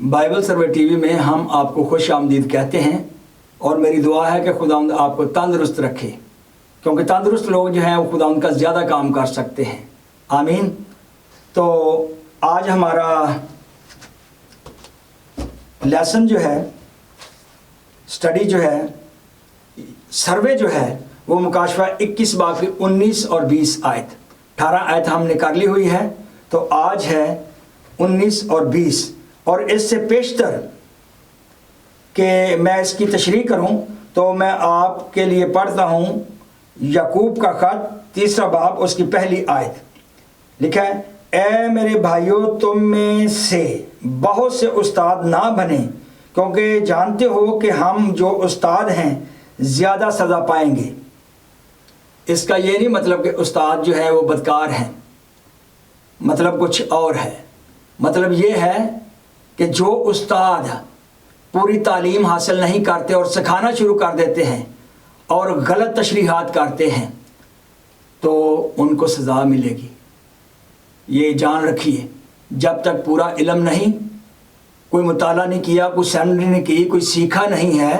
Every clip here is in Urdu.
بائبل سروے ٹی وی میں ہم آپ کو خوش آمدید کہتے ہیں اور میری دعا ہے کہ خداوند آپ کو تندرست رکھے، کیونکہ تندرست لوگ جو ہیں وہ خداوند کا زیادہ کام کر سکتے ہیں۔ آمین۔ تو آج ہمارا لیسن جو ہے، سٹڈی جو ہے، سروے جو ہے وہ مکاشفہ 21 باب کی 19 اور 20 آیت، 18 آیت ہم نے کر لی ہوئی ہے، تو آج ہے 19 اور 20، اور اس سے پیشتر کہ میں اس کی تشریح کروں تو میں آپ کے لیے پڑھتا ہوں یعقوب کا خط 3 باب، اس کی پہلی آیت۔ لکھا ہے، اے میرے بھائیو، تم میں سے بہت سے استاد نہ بنیں، کیونکہ جانتے ہو کہ ہم جو استاد ہیں زیادہ سزا پائیں گے۔ اس کا یہ نہیں مطلب کہ استاد جو ہے وہ بدکار ہیں، مطلب کچھ اور ہے۔ مطلب یہ ہے کہ جو استاد پوری تعلیم حاصل نہیں کرتے اور سکھانا شروع کر دیتے ہیں اور غلط تشریحات کرتے ہیں تو ان کو سزا ملے گی۔ یہ جان رکھیے، جب تک پورا علم نہیں، کوئی مطالعہ نہیں کیا، کوئی سیمنری نہیں کی، کوئی سیکھا نہیں ہے،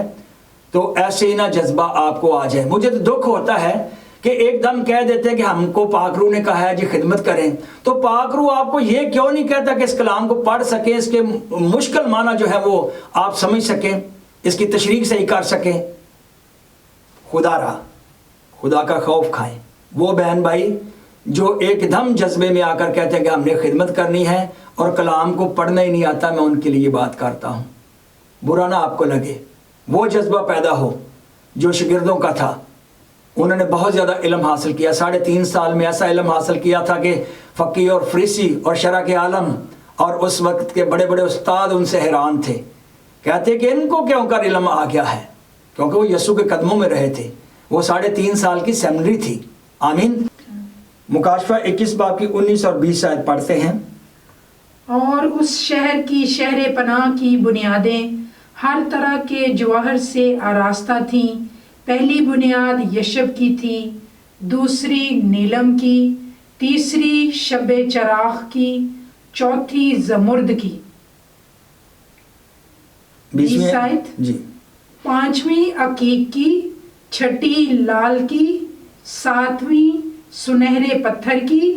تو ایسے ہی نہ جذبہ آپ کو آ جائے۔ مجھے تو دکھ ہوتا ہے کہ ایک دم کہہ دیتے ہیں کہ ہم کو پاک روح نے کہا ہے جی خدمت کریں، تو پاک روح آپ کو یہ کیوں نہیں کہتا کہ اس کلام کو پڑھ سکیں، اس کے مشکل معنی جو ہے وہ آپ سمجھ سکیں، اس کی تشریح صحیح کر سکیں۔ خدا کا خوف کھائیں۔ وہ بہن بھائی جو ایک دم جذبے میں آ کر کہتے ہیں کہ ہم نے خدمت کرنی ہے اور کلام کو پڑھنا ہی نہیں آتا، میں ان کے لیے بات کرتا ہوں، برا نہ آپ کو لگے۔ وہ جذبہ پیدا ہو جو شاگردوں کا تھا، انہوں نے بہت زیادہ علم حاصل کیا، 3.5 سال میں ایسا علم حاصل کیا تھا کہ فقی اور فریسی اور شرع کے عالم اور اس وقت کے بڑے بڑے استاد ان سے حیران تھے، کہتے کہ ان کو کیوں کر علم آ گیا ہے، کیونکہ وہ یسوع کے قدموں میں رہے تھے۔ وہ 3.5 سال کی سیمنری تھی۔ آمین۔ مکاشفہ 21 باب کی 19 اور 20 آیت پڑھتے ہیں۔ اور اس شہر کی شہر پناہ کی بنیادیں ہر طرح کے جوہر سے آراستہ تھیں۔ پہلی بنیاد یشب کی تھی، دوسری نیلم کی، تیسری شب چراغ کی، چوتھی زمرد کی۔ 20 آیت جی۔ پانچویں عقیق کی، چھٹی لال کی، ساتویں سنہرے پتھر کی،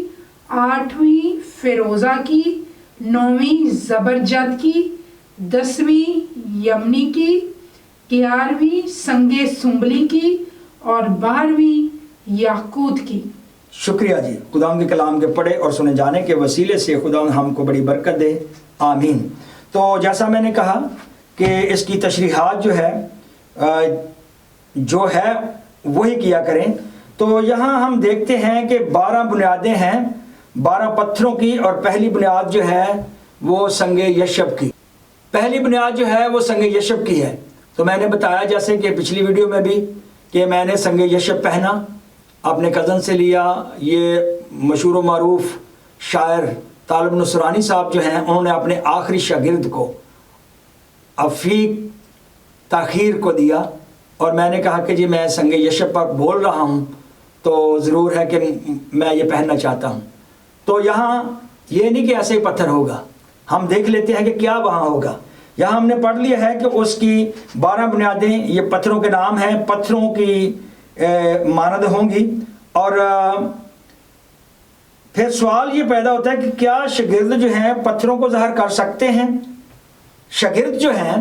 آٹھویں فیروزہ کی، نویں زبرجد کی، 10ویں یمنی کی، 11ویں سنگے سنبلی کی، اور 12ویں یاقوت کی۔ شکریہ جی۔ خدا کے کلام کے پڑھے اور سنے جانے کے وسیلے سے خدا ہم کو بڑی برکت دے، آمین۔ تو جیسا میں نے کہا کہ اس کی تشریحات جو ہے وہی کیا کریں۔ تو یہاں ہم دیکھتے ہیں کہ 12 بنیادیں ہیں، 12 پتھروں کی، اور پہلی بنیاد جو ہے وہ سنگ یشب کی۔ پہلی بنیاد جو ہے وہ سنگ یشب کی ہے۔ تو میں نے بتایا جیسے کہ پچھلی ویڈیو میں بھی کہ میں نے سنگ یشب پہنا، اپنے کزن سے لیا۔ یہ مشہور و معروف شاعر طالب نصرانی صاحب جو ہیں، انہوں نے اپنے آخری شاگرد کو افیق تاخیر کو دیا، اور میں نے کہا کہ جی میں سنگ یشب پر بول رہا ہوں تو ضرور ہے کہ میں یہ پہننا چاہتا ہوں۔ تو یہاں یہ نہیں کہ ایسے ہی پتھر ہوگا، ہم دیکھ لیتے ہیں کہ کیا وہاں ہوگا۔ یہاں ہم نے پڑھ لیا ہے کہ اس کی 12 بنیادیں، یہ پتھروں کے نام ہیں، پتھروں کی مانند ہوں گی۔ اور پھر سوال یہ پیدا ہوتا ہے کہ کیا شاگرد جو ہیں پتھروں کو ظاہر کر سکتے ہیں؟ شاگرد جو ہیں،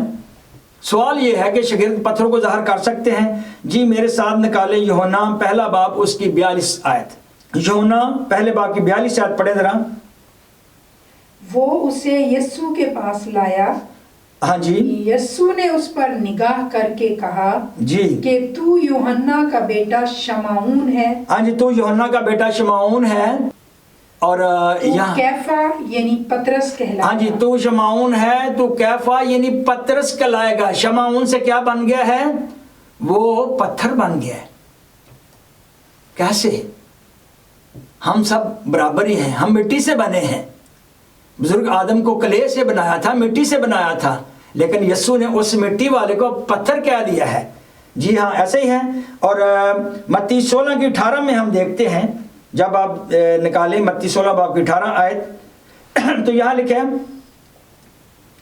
سوال یہ ہے کہ شاگرد پتھروں کو ظاہر کر سکتے ہیں؟ جی میرے ساتھ نکالے یوحنا 1 باب اس کی 42 آیت۔ یوحنا 1 باب کی 42 آیت پڑھیں ذرا۔ وہ اسے یسوع کے پاس لایا۔ ہاں جی۔ یسوع نے اس پر نگاہ کر کے کہا جی کہ تو یوحنا کا بیٹا شمعون ہے۔ ہاں جی، تو یوحنا کا بیٹا شمعون ہے، اور یہاں کیفا یعنی پترس کہلائے گا۔ ہاں جی، تو شمعون ہے، تو کیفا یعنی پترس کہلائے گا۔ شمعون سے کیا بن گیا ہے؟ وہ پتھر بن گیا ہے۔ کیسے؟ ہم سب برابر ہی ہیں، ہم مٹی سے بنے ہیں۔ بزرگ آدم کو کلے سے بنایا تھا، مٹی سے بنایا تھا، لیکن یسوع نے اس مٹی والے کو پتھر کہہ دیا ہے۔ جی ہاں، ایسے ہی ہے۔ اور متی 16 کی 18 میں ہم دیکھتے ہیں، جب آپ نکالیں متی 16 باب کی 18 آیت، تو یہاں لکھے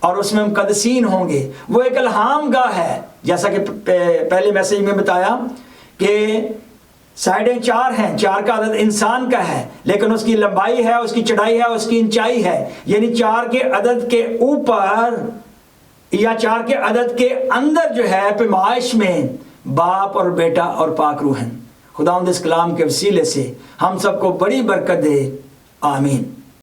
اور اس میں مقدسین ہوں گے. وہ ایک الہام گاہ ہے، جیسا کہ پہلے میسیج میں بتایا کہ سائڈیں 4 ہیں، 4 کا عدد انسان کا ہے، لیکن اس کی لمبائی ہے، اس کی چڑھائی ہے، اس کی انچائی ہے. یعنی 4 کے عدد کے اوپر یا 4 کے عدد کے اندر جو ہے پیمائش میں باپ اور بیٹا اور پاک روح ہیں. خداوند اس کلام کے وسیلے سے ہم سب کو بڑی برکت دے. آمین.